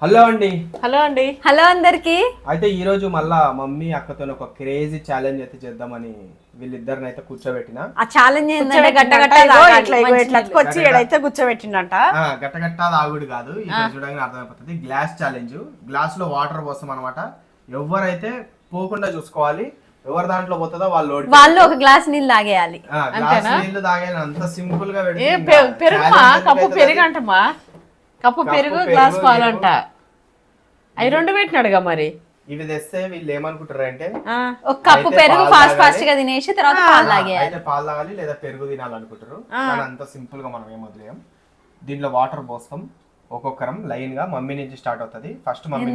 Hello అండి. Hello అండి. Hello అందరికి. అయితే ఈ రోజు మళ్ళా మమ్మీ అక్కతో ఒక క్రేజీ ఛాలెంజ్ అయితే చేద్దామని వీళ్ళిద్దరిని అయితే కూర్చోబెట్టిన. ఆ ఛాలెంజ్ ఏంటంటే వచ్చి ఏడైతే కూర్చోబెట్టిండంట. గట్టగట్ట తాగుడు కాదు, ఇక్కడ చూడగానే అర్థమైపోతుంది. Glass challenge. గ్లాస్ లో వాటర్ పోస్తాం అనమాట. ఎవరైతే పోకుండా చూసుకోవాలి, ఎవరి దాంట్లో పోతుందో వాళ్ళు ఒక గ్లాస్ నీళ్ళు తాగేయాలి. గ్లాస్ నీళ్లు తాగేయాలి. అంత సింపుల్ గా పెరుగు కప్పు పెరుగు అంటమ్మా, కప్పు పెరుగు గ్లాస్ పాలంట. అవి రెండు పెట్టినాడుగా మరి. ఇవి తెస్తే వీళ్ళు ఏమనుకుంటారు అంటే ఒక కప్పు పెరుగు ఫాస్ట్ గా తినేసి తర్వాత పాలు తాగేయాలి. అయితే పాలు తాగాలి లేదా పెరుగు తినాలనుకుంటారు. కానీ అంత సింపుల్ గా మనం ఏం వదిలేం. దీంట్లో వాటర్ పోస్తాం ఒక్కొక్కరం లైన్ గా. మమ్మీ నుంచి స్టార్ట్ అవుతుంది. ఫస్ట్ మమ్మీ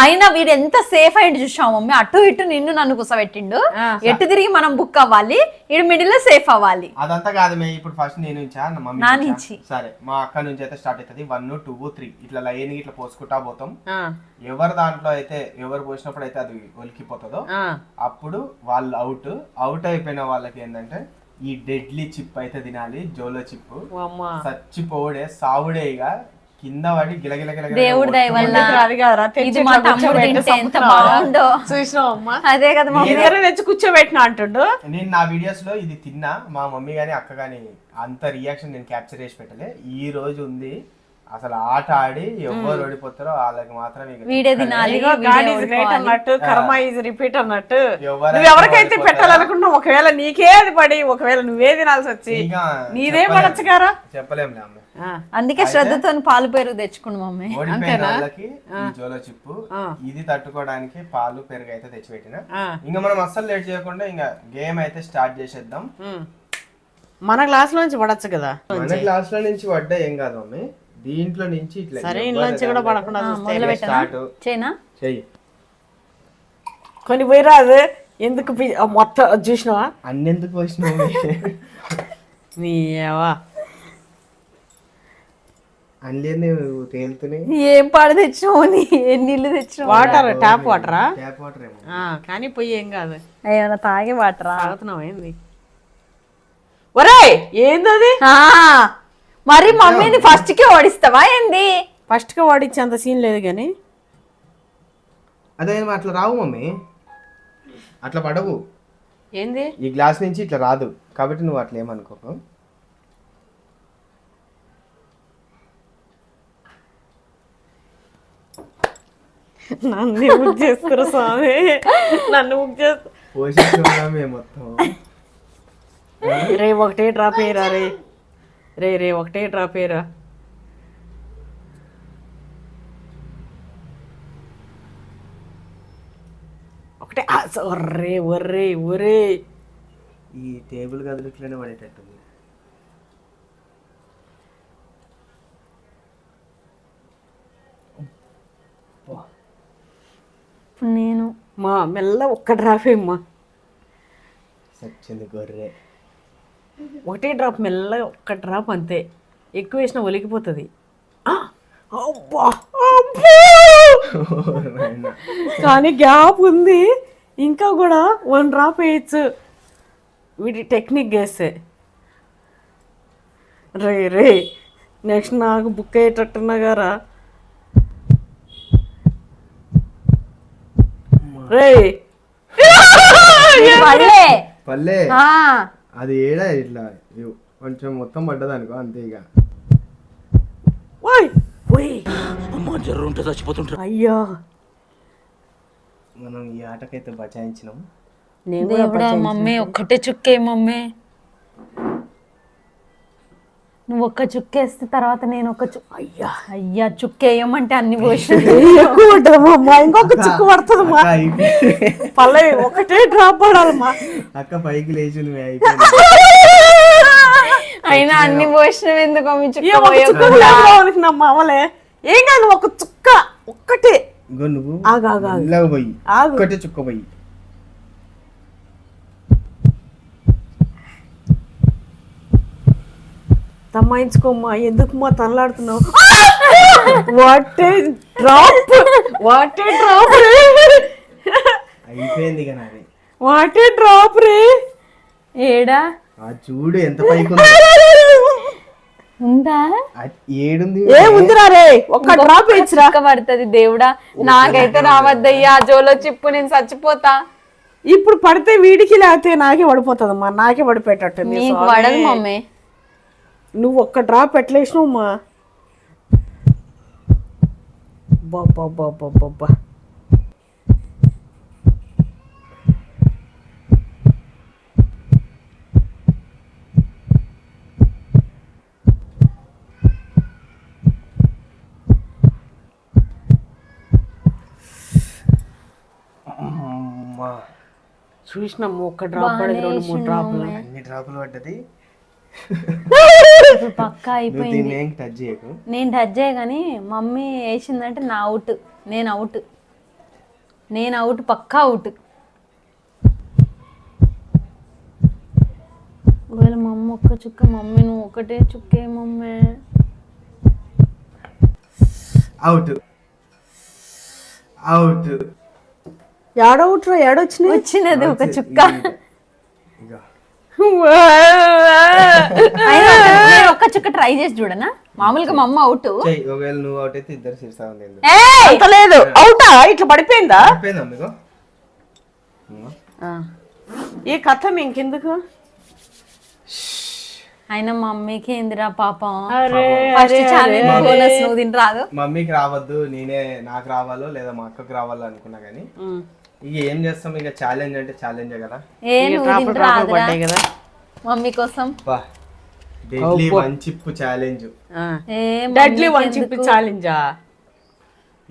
అయినా వీడు ఎంత సేఫ్ అయింది చూసావు మమ్మీ. అటు ఇటు నిన్ను నన్ను కూసబెట్టిండు. ఎటు తిరిగి మనం బుక్ అవ్వాలి, ఇటు మిడిల్ లో సేఫ్ అవ్వాలి. అదంతా కాదు మే. ఇప్పుడు ఫస్ట్ నేను మమ్మీ సరే మా అక్క నుంచి అయితే స్టార్ట్ అవుతుంది. 1 2 3 ఇట్లా లైన్ ఇట్లా పోసుకుంటా పోతాం. ఎవరి దాంట్లో అయితే ఎవరు పోసినప్పుడు అయితే అది ఒలికిపోతుందో అప్పుడు వాళ్ళు అవుట్ అయిపోయిన వాళ్ళకి ఏంటంటే ఈ డెడ్లీ చిప్ అయితే తినాలి. జోలో చిప్ చచ్చిపోడే సావుడే. ఇక కింద పడి గిలగిల దేవుడి దయ వల్ల ఇది మా తమ్ముడు తింటే ఎంత బాగుండో చూసినావమ్మా. అదే కదా తెచ్చి కూర్చోబెట్టినా అంటుండు. నేను నా వీడియోస్ లో ఇది తిన్నా. మా మమ్మీ గానీ అక్క గానీ అంత రియాక్షన్ నేను క్యాప్చర్ చేసి పెట్టలే. ఈ రోజు ఉంది అసలు ఆట ఆడి ఎవరు ఓడిపోతారో వాళ్ళకి మాత్రం వీడియో తినాలి. అన్నట్టు కర్మ ఈజ్ రిపీట్ అన్నట్టు నువ్వు ఎవరికైతే పెట్టాలనుకున్నావు, ఒకవేళ నీకే అది పడి ఒకవేళ నువ్వే తినాల్సి వచ్చి నీదే పడచ్చు కదా, చెప్పలేం. అందుకే శ్రద్ధతో పాలు పెరుగు తెచ్చుకున్నా మమ్మీ. ఓడిపోయిన వాళ్ళకి జోలో చిప్పు ఇది తట్టుకోవడానికి పాలు పెరుగు అయితే తెచ్చిపెట్టిన. ఇంకా మనం అస్సలు లేట్ చేయకుండా ఇంకా గేమ్ అయితే స్టార్ట్ చేసేద్దాం. మన గ్లాస్ లో నుంచి పడచ్చు కదా. మన గ్లాస్ లో నుంచి పడ్డా ఏం కాదు మమ్మీ. దీంట్లో నుంచి ఇట్లా సరే ఇంట్లోంచి కూడా పడకుండా చెయ్యి కొన్ని పోయిరాదు. ఎందుకు మొత్తం చూసినావా? అన్నెందుకు పోసినావు? అన్నీ తేలుతున్నాయి. ఏం పాడు తెచ్చినావు? నీళ్ళు తెచ్చినావు? వాటర్ ట్యాప్ వాటరా? ట్యాప్ వాటర్ కానీ పోయి ఏం కాదు. ఏమన్నా తాగే వాటరా? తాగుతున్నావు ఏంది? ఒరే ఏందది? మరి మమ్మీని ఫస్ట్ కి ఓడిస్తావా ఏంది? ఫస్ట్ కి ఓడించేంత సీన్ లేదు కానీ. అదే అట్లా రావు మమ్మీ, అట్లా పడవు. ఏంది ఈ గ్లాస్ నుంచి ఇట్లా రాదు కాబట్టి నువ్వు అట్లా ఏమనుకోకు. నన్ను బుక్ చేస్తారు స్వామి, నన్ను బుక్ చేస్తారు. పోషిస్తున్నామే మొత్తం. రే ఒకటే డ్రాప్ అయ్యరా. రే ఒకటే డ్రాప్ అయ్యరా. ఒకటే ఒర్రే ఒర్రే ఒరే. ఈ టేబుల్ గదులుట్లోనే పడేటట్టుంది. నేను మా మెల్ల ఒక్క డ్రాప్ అయ్యమ్మా. సచ్చింది గొర్రె. ఒకటే డ్రాప్ మెల్లగా ఒక్క డ్రాప్ అంతే. ఎక్కువ వేసినా ఒలికిపోతుంది. కానీ గ్యాప్ ఉంది ఇంకా కూడా 1 డ్రాప్ వేయచ్చు వీటి టెక్నిక్ వేస్తే. రే నెక్స్ట్ నాకు బుక్ అయ్యేటట్టున్నా గారా. రే పల్లె అది ఏడా ఇట్లా కొంచెం మొత్తం పడ్డదనుకో అంతే. ఇక అయ్యా మనం ఈ ఆటకైతే బచాయించినాం. మమ్మీ ఒక్కటే చుక్కే మమ్మీ. నువ్వు ఒక్క చుక్కేస్తే తర్వాత నేను ఒక అయ్యా చుక్కేయమంటే అన్ని పోసి ఇంకొక చుక్కు పడుతుందమ్మా. పల్లవి ఒకటే డ్రాప్ పడాలమ్మా. అక్క పైకి లేచి అయినా అన్ని పోసినవి ఎందుకు అవలే. ఏం కాదు ఒక చుక్క ఒక్కటే. నువ్వు పోయి ఒక్కటే చుక్క పోయి. తమ్మాయించుకోమ్మా, ఎందుకు మా తనలాడుతున్నావు? వాటే డ్రాప్ అయిపోయింది. వాటే డ్రాప్ రే. ఏడా చూడు ఎంత పైకి ఉందా ఏడుంది ఏ ఉందిరా రే ఒక్క డ్రాప్ ఇచ్చిరా పడుతుంది దేవుడా, నాకైతే రావద్దయ్యా జోలో చిప్పు, నేను చచ్చిపోతా. ఇప్పుడు పడితే వీడికి లేకపోతే నాకే పడిపోతుందమ్మా, నాకే పడిపోయేటట్టు నీకు పడదు మమ్మీ. నువ్వు ఒక్క డ్రాప్ ఎట్లేసినావమ్మా. బాబా చూసినాము ఒక్క డ్రాప్ పడేది, 2-3 డ్రాపులు, అన్ని డ్రాపులు పడ్డది. పక్కా అయిపోయింది. టచ్ చేయకు. నేను టచ్ చేయ కానీ మమ్మీ వేసిందంటే నా అవుట్, నేను అవుట్ పక్కా అవుట్. ఒకవేళ మా అమ్మ ఒక్క చుక్క, మమ్మీ నువ్వు ఒకటే చుక్కే మమ్మీ. Out out. ఏడవుట్రా ఏడొచ్చినాయి, వచ్చినది ఒక చుక్క. ఇక నేను ఒక్క చుక్క ట్రై చేసి చూడనా, మామూలుగా మా అమ్మ అవుట్. ఒకవేళ నువ్వు అవుట్ అయితే ఇద్దరు సిరిసా ఉంది. అంత లేదు అవుటా, ఇట్లా పడిపోయిందా మీకు ఈ కథ ఇంకెందుకు. అయినా మమ్మీకి ఏందిరా పాపం, అరే ఫస్ట్ ఛాలెంజ్ బోనస్ నువ్వు తిని రాదు. మమ్మీకి రావద్దు, నేనే నాకు రావాలో లేదా మా అక్కకు రావాలో అనుకున్నా కానీ ఇక ఏం చేస్తాం, ఇక ఛాలెంజ్ అంటే ఛాలెంజ్ కదా. ఏ నువ్వు తిని రాదురా కదా మమ్మీ కోసం. Deadly one chip challenge. Deadly one chip ఛాలెంజా.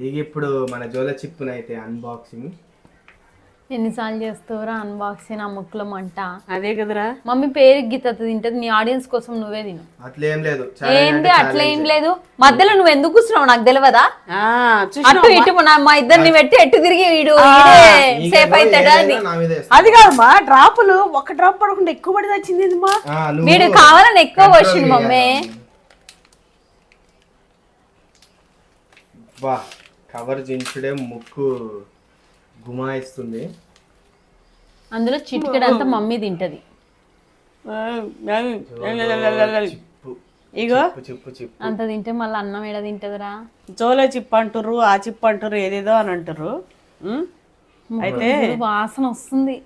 ఇక ఇప్పుడు మన జోల చిప్ అయితే అన్బాక్సింగ్ ఎన్నిసార్లు చేస్తావురా అన్బాక్సింగ్, ఆ ముక్కులో మంట. అదే కదరా మమ్మీ పేరు గీత తింటది, నీ ఆడియన్స్ కోసం నువ్వే తిను. అట్లేం లేదు. ఏంటి అట్లా ఏం లేదు, మధ్యలో నువ్వు ఎందుకు కూర్చున్నావు నాకు తెలియదా. అటు ఇటు మా ఇద్దరిని పెట్టి ఎట్టు తిరిగి వీడు సేఫ్ అవుతాడా అని. అది కాదమ్మా, డ్రాపులు ఒక డ్రాప్ పడకుండా ఎక్కువ పడి వచ్చింది. వీడు కావాలని ఎక్కువ వచ్చింది మమ్మీ. వా కవర్ జించుడే ముక్కు గుమాయిస్తుంది. అందులో చిటికెడంతా మమ్మీ తింటది. ఇగో అంత తింటే మళ్ళీ అన్నం ఏడ తింటదిరా. జోలో చిప్ అంటారు, ఆ చిప్ అంటారు, ఏదేదో అని అంటారు. అయితే వాసన వస్తుంది.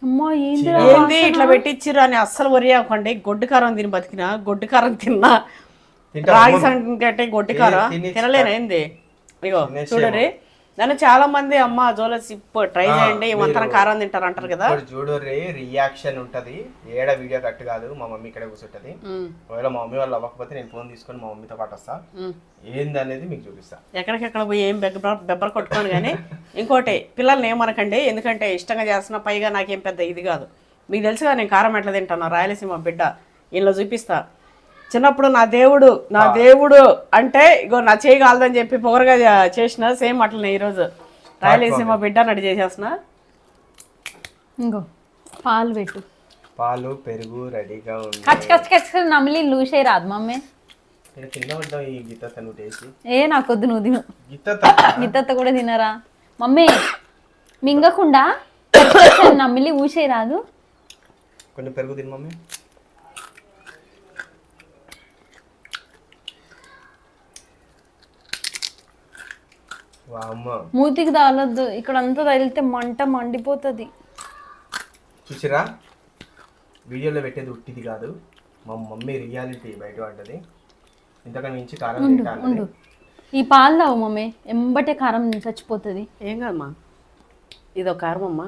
అమ్మో ఏంది ఇట్లా పెట్టించిర్రు అని అస్సలు వరి అవ్వకండి. గొడ్డు కారం తిని బతికినా, గొడ్డు కారం తిన్నా, రాగి సంగటి గొడ్డు కారం తినలేనా ఏంది. ఇగో చూడరే, నన్ను చాలా మంది అమ్మ జోలో చిప్ ట్రై చేయండి మంతరం కారం తింటారు అంటారు కదా. చూడు రే రియాక్షన్ ఉంటది. ఏడ వీడియో కట్ కాదు, మా మమ్మీ ఇక్కడే కూర్చుంటది. ఒకవేళ మా మమ్మీ వాళ్ళు అవ్వకపోతే నేను ఫోన్ తీసుకొని మా మమ్మీతో పాటు వస్తా, ఏంది అనేది మీకు చూపిస్తా. ఎక్కడికెక్కడ పోయి ఏం బెబ్బర కొట్టుకోను కానీ. ఇంకోటి పిల్లల్ని ఏమనకండి, ఎందుకంటే ఇష్టంగా చేస్తున్నా, పైగా నాకేం పెద్ద ఇది కాదు. మీకు తెలుసుగా నేను కారం ఎట్లా తింటాను, రాయలసీమ బిడ్డ. ఇంట్లో చూపిస్తా. చిన్నప్పుడు నా దేవుడు అంటే ఇగో నా చేయి కాలదని చెప్పి పొగరగా చేసిన, సేమ్ అట్లనే ఈరోజు రాయలసీమ బిడ్డ నడి చేసేస్తున్నా. ఇంకో పాలు పెట్టు, పాలు పెరుగు రెడీగా ఉంది. కచ్చి నమిలి లూసే రాదు మమ్మీ. కింద పడ్డాం ఈ గీత నువ్వు టేస్ట్. ఏ నాకొద్దు, నువ్వు తిను. గిత్తత్త కూడా తినరా మమ్మీ, మింగకుండా నమిలి ఊసే రాదు. కొన్ని పెరుగు తిను మమ్మీ. మూతికి తాగలొద్దు, ఇక్కడ అంతా తగిలితే మంట మండిపోతుంది. చూసిరా, వీడియోలో పెట్టేది ఉట్టిది కాదు, మా మమ్మీ రియాలిటీ బయట పడ్డది. ఇంతకన్నా మించి కారం ఉండు, ఈ పాలు తావు మమ్మీ, ఎంబటే కారం చచ్చిపోతుంది. ఏం కాదమ్మా, ఇదో కారం అమ్మా.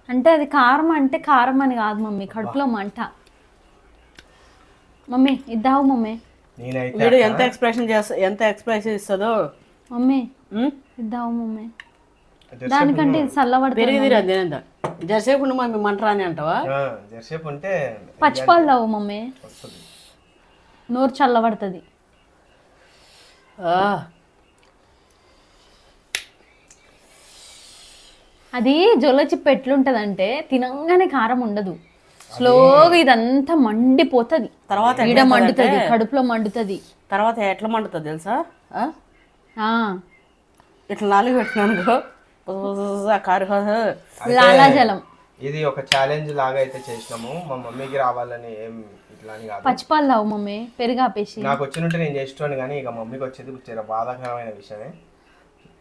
అంటే అది కారం అంటే కారం అని కాదు మమ్మీ, కడుపులో మంట. మమ్మీ ఇద్దావు మమ్మీ. నేనైతే ఎంత ఎక్స్ప్రెషన్ ఇస్తుందో మమ్మీ, ఇద్దావు మమ్మీ. దానికంటే ఇది చల్లబడుతుంది. జరసేపు ఉండి మమ్మీ మంటరా అని అంటావా? జరసేపు ఉంటే పచ్చిపాలు తావు మమ్మీ, నోరు చల్లబడుతుంది. అది జొల్ల చిప్ప ఎట్లుంటది అంటే తినంగానే కారం ఉండదు, స్లోగా ఇదంతా మండిపోతుంది. తర్వాత ఈడ మండుతుంది, కడుపులో మండుతుంది. తర్వాత ఎట్లా మండుతుంది తెలుసా? ఇట్లా నాలుగు పెట్టినాను లాలాజలం. ఇది ఒక ఛాలెంజ్ లాగా అయితే చేసినాము. మా మమ్మీకి రావాలని ఏం ఇట్లా అని కాదు. పచ్చిపాలు తావు మమ్మీ, పెరుగు ఆపేసి. నాకు వచ్చినట్టు నేను చేస్తాను కానీ ఇక మమ్మీకి వచ్చేది చాలా బాధాకరమైన విషయమే.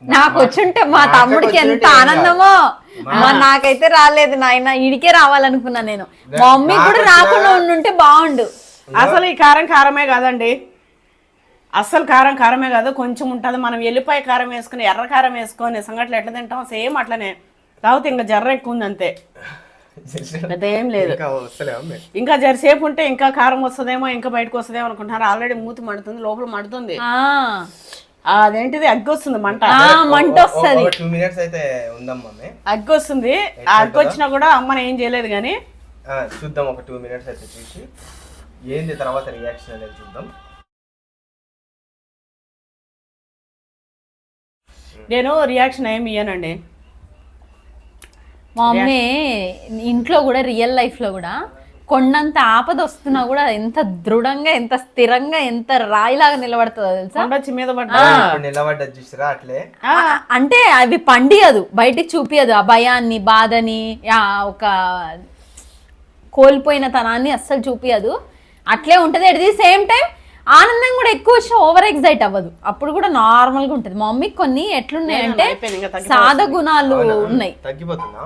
నాకు వచ్చుంటే మా తమ్ముడికి ఎంత ఆనందమో, నాకైతే రాలేదు నాయన, ఈడికే రావాలనుకున్నా నేను. మా మమ్మీ కూడా రాకుండా ఉండుంటే బాగుండు. అసలు ఈ కారం కారమే కాదండి, అస్సలు కారం కారమే కాదు, కొంచెం ఉంటుంది. మనం ఎల్లిపాయ కారం వేసుకుని ఎర్ర కారం వేసుకొని సంగట్లు ఎట్లా తింటాం సేమ్ అట్లనే తాగితే ఇంకా జర్ర ఎక్కువ ఉంది అంతే, పెద్ద ఏం లేదు. ఇంకా జరసేపు ఉంటే ఇంకా కారం వస్తుందేమో, ఇంకా బయటకు వస్తుందేమో అనుకుంటున్నారు. ఆల్రెడీ మూతి మండుతుంది, లోపల మండుతుంది. అదేంటిది అగ్గి వస్తుంది, మంట వస్తుంది. 2 minutes అయితే ఉందమ్మా, అగ్గి వస్తుంది. ఆ అగ్గి వచ్చినా కూడా అమ్మని ఏం చేయలేదు కానీ చూద్దాం. ఒక 2 minutes అయితే చూసి ఏంది తర్వాత రియాక్షన్ అనేది చూద్దాం. నేను రియాక్షన్ ఏమి ఇయ్యానండి. మా మమ్మీ ఇంట్లో కూడా రియల్ లైఫ్ లో కూడా కొండంత ఆపద వస్తున్నా కూడా ఎంత దృఢంగా, ఎంత స్థిరంగా, ఎంత రాయిలాగా నిలబడుతుందో తెలుసా. మీద నిలబడ్డది చూసారా అట్లే. అంటే అవి పండియదు, బయటికి చూపియదు ఆ భయాన్ని, బాధని, ఒక కోల్పోయిన తనాన్ని అస్సలు చూపియదు. అట్లే ఉంటది. ఎట్ ది సేమ్ టైం ఆనందం కూడా ఎక్కువ ఓవర్ ఎగ్జైట్ అవ్వదు, అప్పుడు కూడా నార్మల్ గా ఉంటది. మా మమ్మీకి కొన్ని ఎట్లున్నాయంటే సాధ గుణాలు ఉన్నాయి.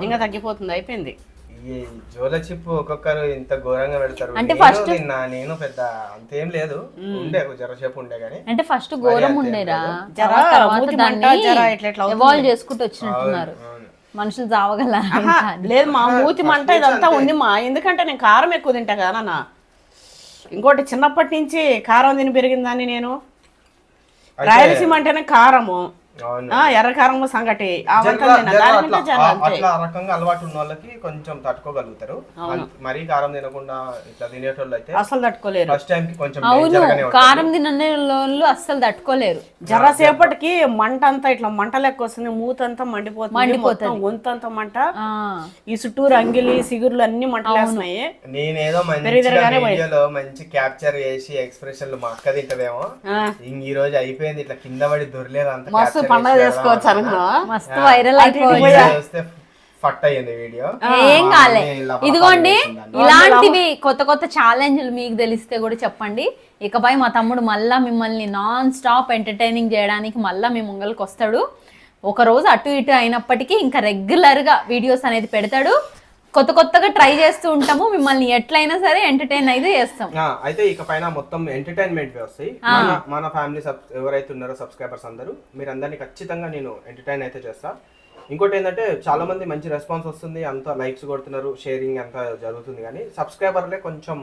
ఇంకా తగ్గిపోతుంది, అయిపోయింది. ఈ జోల చిప్ ఒక్కొక్కరు ఇంత ఘోరంగా పెడతారు. అంటే ఫస్ట్ నేను పెద్ద అంతేం లేదు, ఉండే జరసేపు ఉండే కానీ, అంటే ఫస్ట్ ఘోరం ఉండేరా, ఎవాల్వ్ చేసుకుంటూ వచ్చినట్టున్నారు మనుషులు చావగల. లేదు మా మూతి మంట ఇదంతా ఉంది మా, ఎందుకంటే నేను కారం ఎక్కువ తింటా కదా నాన్న. ఇంకోటి చిన్నప్పటి నుంచి కారం తిని పెరిగిందాన్ని నేను. రాయలసీమ అంటేనే కారము, ఎర్ర కారము, సంగటి అట్లా రకంగా అలవాటు ఉన్న వాళ్ళకి కొంచెం తట్టుకోగలుగుతారు. మరీ కారం తినకుండా ఇట్లా తినేటోళ్ళు అయితే అసలు తట్టుకోలేరు. ఫస్ట్ టైం కి కొంచెం కారం తినే వాళ్ళు అస్సలు తట్టుకోలేరు. జరసేపటికి మంట అంతా ఇట్లా మంట లెక్క వస్తుంది, మూతంతా మండిపోతుంది, గొంతంతా మంట, ఈ చుట్టూరు అంగిలి సిగురులు అన్ని మంటలేస్తున్నాయి. నేనేదో వీడియోలో మంచి క్యాప్చర్ చేసి ఎక్స్ప్రెషన్లు మా అక్క తింటదేమో, ఈ రోజు అయిపోయింది ఇట్లా కింద పడి దొరలేదు అంత పండుగ చేసుకోవచ్చు అనుకున్నా, మస్తు వైరల్ అయిపోయింది. ఏం కాలే. ఇదిగోండి ఇలాంటివి కొత్త కొత్త ఛాలెంజ్లు మీకు తెలిస్తే కూడా చెప్పండి. ఇకపై మా తమ్ముడు మళ్ళా మిమ్మల్ని నాన్ స్టాప్ ఎంటర్టైనింగ్ చేయడానికి మళ్ళా మీ ముంగల్కి వస్తాడు. ఒక రోజు అటు ఇటు అయినప్పటికీ ఇంకా రెగ్యులర్ గా వీడియోస్ అనేది పెడతాడు. కొత్త కొత్తగా ట్రై చేస్తూ ఉంటాము, మిమ్మల్ని ఎట్లయినా సరే ఎంటర్టైన్ అయితే చేస్తాం. అయితే ఇక పైన మొత్తం ఎంటర్టైన్మెంట్ వస్తాయి. మన ఫ్యామిలీ ఎవరైతే ఉన్నారో సబ్స్క్రైబర్స్ అందరూ, మీరు అందరినీ ఖచ్చితంగా నేను ఎంటర్టైన్ అయితే చేస్తా. ఇంకోటి ఏంటంటే చాలా మంది మంచి రెస్పాన్స్ వస్తుంది, అంతా లైక్స్ కొడుతున్నారు, షేరింగ్ అంతా జరుగుతుంది, కానీ సబ్స్క్రైబర్లే కొంచెం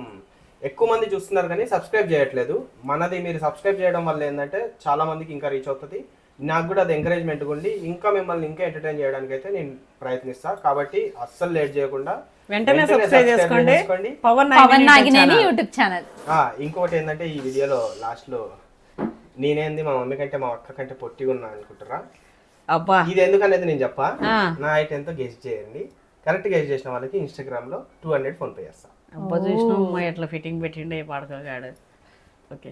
ఎక్కువ మంది చూస్తున్నారు కానీ సబ్స్క్రైబ్ చేయట్లేదు. మనది మీరు సబ్స్క్రైబ్ చేయడం వల్ల ఏంటంటే చాలా మందికి ఇంకా రీచ్ అవుతుంది. నాకు కూడా అది ఎంకరేజ్మెంట్ ఉండి ఇంకా మిమ్మల్ని ఇంకా ఎంటర్టైన్ చేయడానికి అయితే నేను ప్రయత్నిస్తా. కాబట్టి అస్సలు లేట్ చేయకుండా వెంటనే సబ్స్క్రైబ్ చేసుకోండి పవన్ నాగినేని యూట్యూబ్ ఛానల్. ఇంకోటి ఏంటంటే ఈ వీడియోలో లాస్ట్ లో నేనేంది మా మమ్మీ కంటే మా అక్క కంటే పొట్టిగా ఉన్నా అనుకుంటారా? అబ్బా, ఇది ఎందుకనేది నేను చెప్పా. నా హైట్ ఎంతో గెస్ చేయండి. కరెక్ట్ గెస్ చేసిన వాళ్ళకి ఇన్స్టాగ్రామ్ లో 200 ఫోన్ పే చేస్తా. అబ్బా చూసినా ఎట్లా ఫిట్టింగ్ పెట్టిండే పాడుకోగాడు. ఓకే.